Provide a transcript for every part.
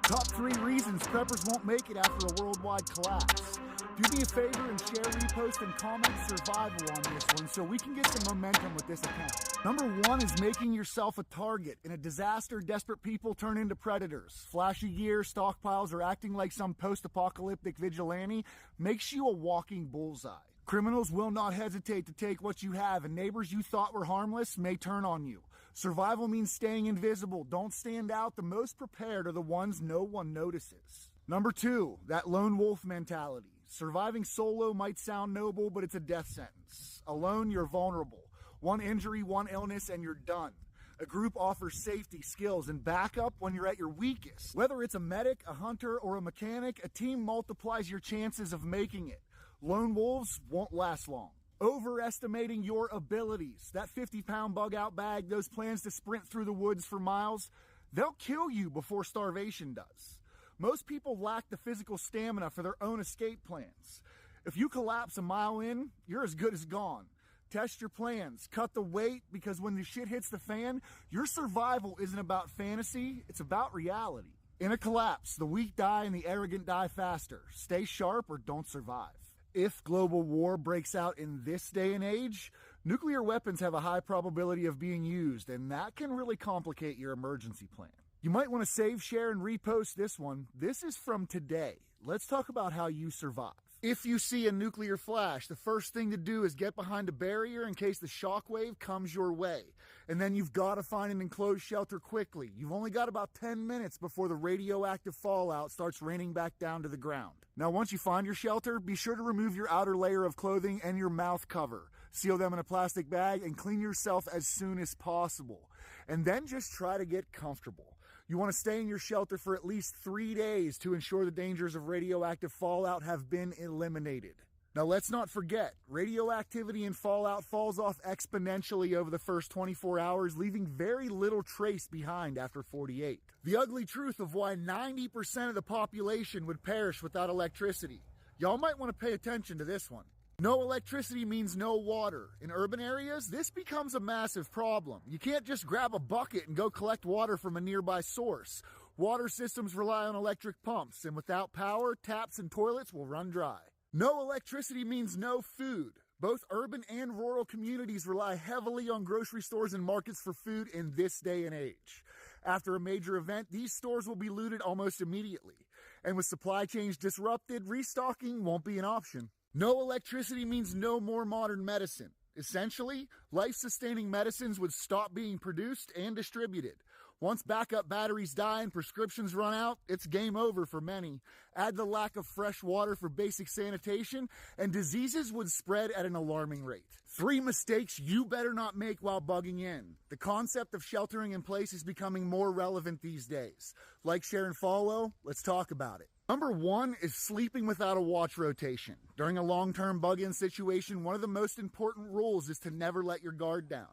Top 3 reasons preppers won't make it after a worldwide collapse. Do me a favor and share, repost, and comment survival on this one so we can get some momentum with this account. Number 1 is making yourself a target. In a disaster, desperate people turn into predators. Flashy gear, stockpiles, or acting like some post-apocalyptic vigilante makes you a walking bullseye. Criminals will not hesitate to take what you have, and neighbors you thought were harmless may turn on you. Survival means staying invisible. Don't stand out. The most prepared are the ones no one notices. Number 2, that lone wolf mentality. Surviving solo might sound noble, but it's a death sentence. Alone, you're vulnerable. One injury, one illness, and you're done. A group offers safety, skills, and backup when you're at your weakest. Whether it's a medic, a hunter, or a mechanic, a team multiplies your chances of making it. Lone wolves won't last long. Overestimating your abilities. That 50-pound bug-out bag, those plans to sprint through the woods for miles, they'll kill you before starvation does. Most people lack the physical stamina for their own escape plans. If you collapse a mile in, you're as good as gone. Test your plans, cut the weight, because when the shit hits the fan, your survival isn't about fantasy, it's about reality. In a collapse, the weak die and the arrogant die faster. Stay sharp or don't survive. If global war breaks out in this day and age, nuclear weapons have a high probability of being used, and that can really complicate your emergency plan. You might want to save, share, and repost this one. This is from today. Let's talk about how you survive. If you see a nuclear flash, the first thing to do is get behind a barrier in case the shockwave comes your way. And then you've got to find an enclosed shelter quickly. You've only got about 10 minutes before the radioactive fallout starts raining back down to the ground. Now, once you find your shelter, be sure to remove your outer layer of clothing and your mouth cover. Seal them in a plastic bag and clean yourself as soon as possible. And then just try to get comfortable. You want to stay in your shelter for at least 3 days to ensure the dangers of radioactive fallout have been eliminated. Now, let's not forget, radioactivity and fallout falls off exponentially over the first 24 hours, leaving very little trace behind after 48. The ugly truth of why 90% of the population would perish without electricity. Y'all might want to pay attention to this one. No electricity means no water. In urban areas, this becomes a massive problem. You can't just grab a bucket and go collect water from a nearby source. Water systems rely on electric pumps, and without power, taps and toilets will run dry. No electricity means no food. Both urban and rural communities rely heavily on grocery stores and markets for food in this day and age. After a major event, these stores will be looted almost immediately. And with supply chains disrupted, restocking won't be an option. No electricity means no more modern medicine. Essentially, life-sustaining medicines would stop being produced and distributed. Once backup batteries die and prescriptions run out, it's game over for many. Add the lack of fresh water for basic sanitation, and diseases would spread at an alarming rate. 3 mistakes you better not make while bugging in. The concept of sheltering in place is becoming more relevant these days. Like, share, and follow, let's talk about it. Number 1 is sleeping without a watch rotation. During a long-term bug-in situation, one of the most important rules is to never let your guard down.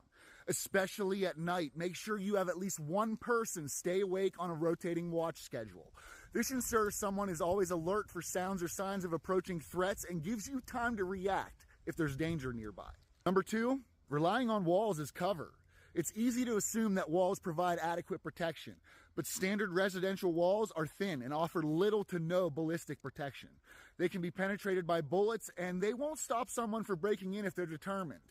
Especially at night, make sure you have at least one person stay awake on a rotating watch schedule. This ensures someone is always alert for sounds or signs of approaching threats and gives you time to react if there's danger nearby. Number 2, relying on walls as cover. It's easy to assume that walls provide adequate protection, but standard residential walls are thin and offer little to no ballistic protection. They can be penetrated by bullets, and they won't stop someone from breaking in if they're determined.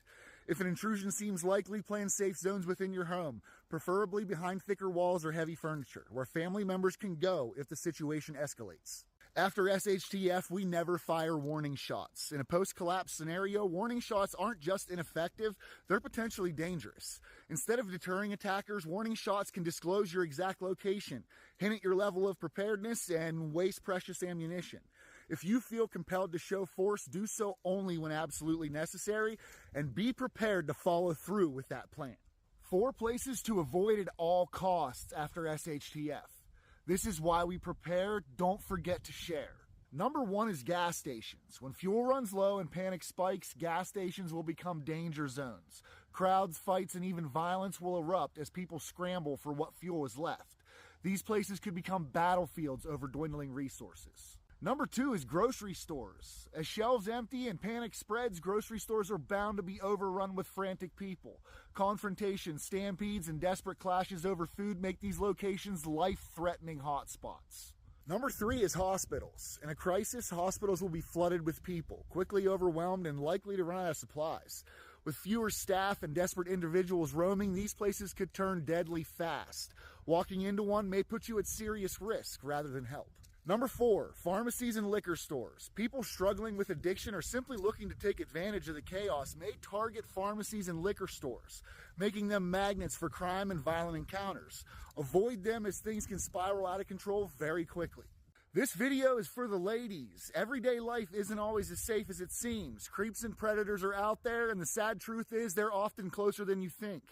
If an intrusion seems likely, plan safe zones within your home, preferably behind thicker walls or heavy furniture, where family members can go if the situation escalates. After SHTF, we never fire warning shots. In a post-collapse scenario, warning shots aren't just ineffective, they're potentially dangerous. Instead of deterring attackers, warning shots can disclose your exact location, hint at your level of preparedness, and waste precious ammunition. If you feel compelled to show force, do so only when absolutely necessary, and be prepared to follow through with that plan. 4 places to avoid at all costs after SHTF. This is why we prepare. Don't forget to share. Number 1 is gas stations. When fuel runs low and panic spikes, gas stations will become danger zones. Crowds, fights, and even violence will erupt as people scramble for what fuel is left. These places could become battlefields over dwindling resources. Number 2 is grocery stores. As shelves empty and panic spreads, grocery stores are bound to be overrun with frantic people. Confrontations, stampedes, and desperate clashes over food make these locations life-threatening hotspots. Number 3 is hospitals. In a crisis, hospitals will be flooded with people, quickly overwhelmed and likely to run out of supplies. With fewer staff and desperate individuals roaming, these places could turn deadly fast. Walking into one may put you at serious risk rather than help. Number 4, pharmacies and liquor stores. People struggling with addiction or simply looking to take advantage of the chaos may target pharmacies and liquor stores, making them magnets for crime and violent encounters. Avoid them as things can spiral out of control very quickly. This video is for the ladies. Everyday life isn't always as safe as it seems. Creeps and predators are out there, and the sad truth is they're often closer than you think.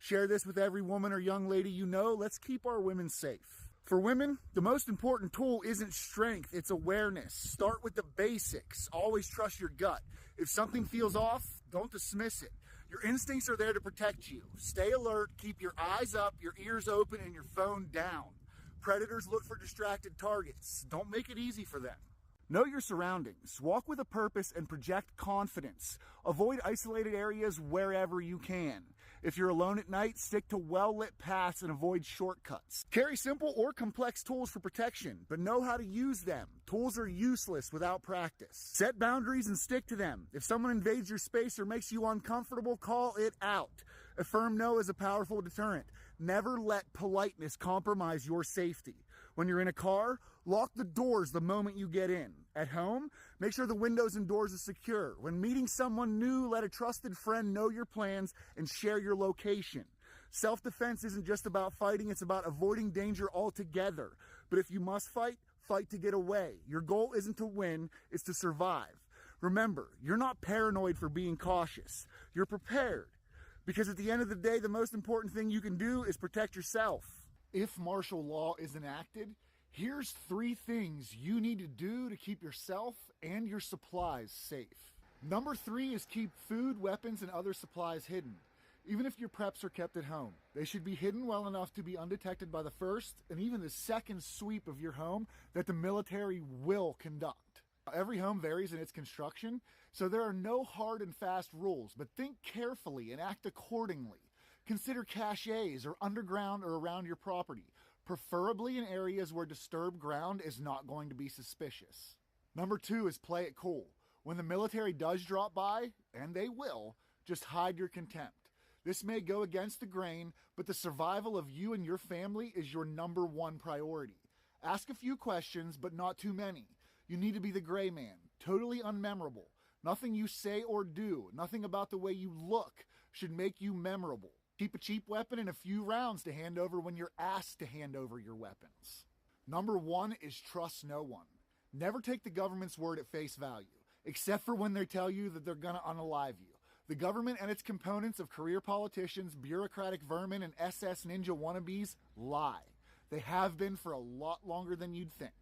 Share this with every woman or young lady you know. Let's keep our women safe. For women, the most important tool isn't strength, it's awareness. Start with the basics. Always trust your gut. If something feels off, don't dismiss it. Your instincts are there to protect you. Stay alert, keep your eyes up, your ears open, and your phone down. Predators look for distracted targets. Don't make it easy for them. Know your surroundings. Walk with a purpose and project confidence. Avoid isolated areas wherever you can. If you're alone at night, stick to well-lit paths and avoid shortcuts. Carry simple or complex tools for protection, but know how to use them. Tools are useless without practice. Set boundaries and stick to them. If someone invades your space or makes you uncomfortable, call it out. A firm no is a powerful deterrent. Never let politeness compromise your safety. When you're in a car, lock the doors the moment you get in. At home, make sure the windows and doors are secure. When meeting someone new, let a trusted friend know your plans and share your location. Self-defense isn't just about fighting, it's about avoiding danger altogether. But if you must fight, fight to get away. Your goal isn't to win, it's to survive. Remember, you're not paranoid for being cautious. You're prepared. Because at the end of the day, the most important thing you can do is protect yourself. If martial law is enacted, here's 3 things you need to do to keep yourself and your supplies safe. Number 3 is keep food, weapons, and other supplies hidden. Even if your preps are kept at home, they should be hidden well enough to be undetected by the first and even the second sweep of your home that the military will conduct. Every home varies in its construction, so there are no hard and fast rules, but think carefully and act accordingly. Consider caches or underground or around your property, preferably in areas where disturbed ground is not going to be suspicious. Number 2 is play it cool. When the military does drop by, and they will, just hide your contempt. This may go against the grain, but the survival of you and your family is your number 1 priority. Ask a few questions, but not too many. You need to be the gray man, totally unmemorable. Nothing you say or do, nothing about the way you look should make you memorable. Keep a cheap weapon and a few rounds to hand over when you're asked to hand over your weapons. Number 1 is trust no one. Never take the government's word at face value, except for when they tell you that they're gonna unalive you. The government and its components of career politicians, bureaucratic vermin, and SS ninja wannabes lie. They have been for a lot longer than you'd think.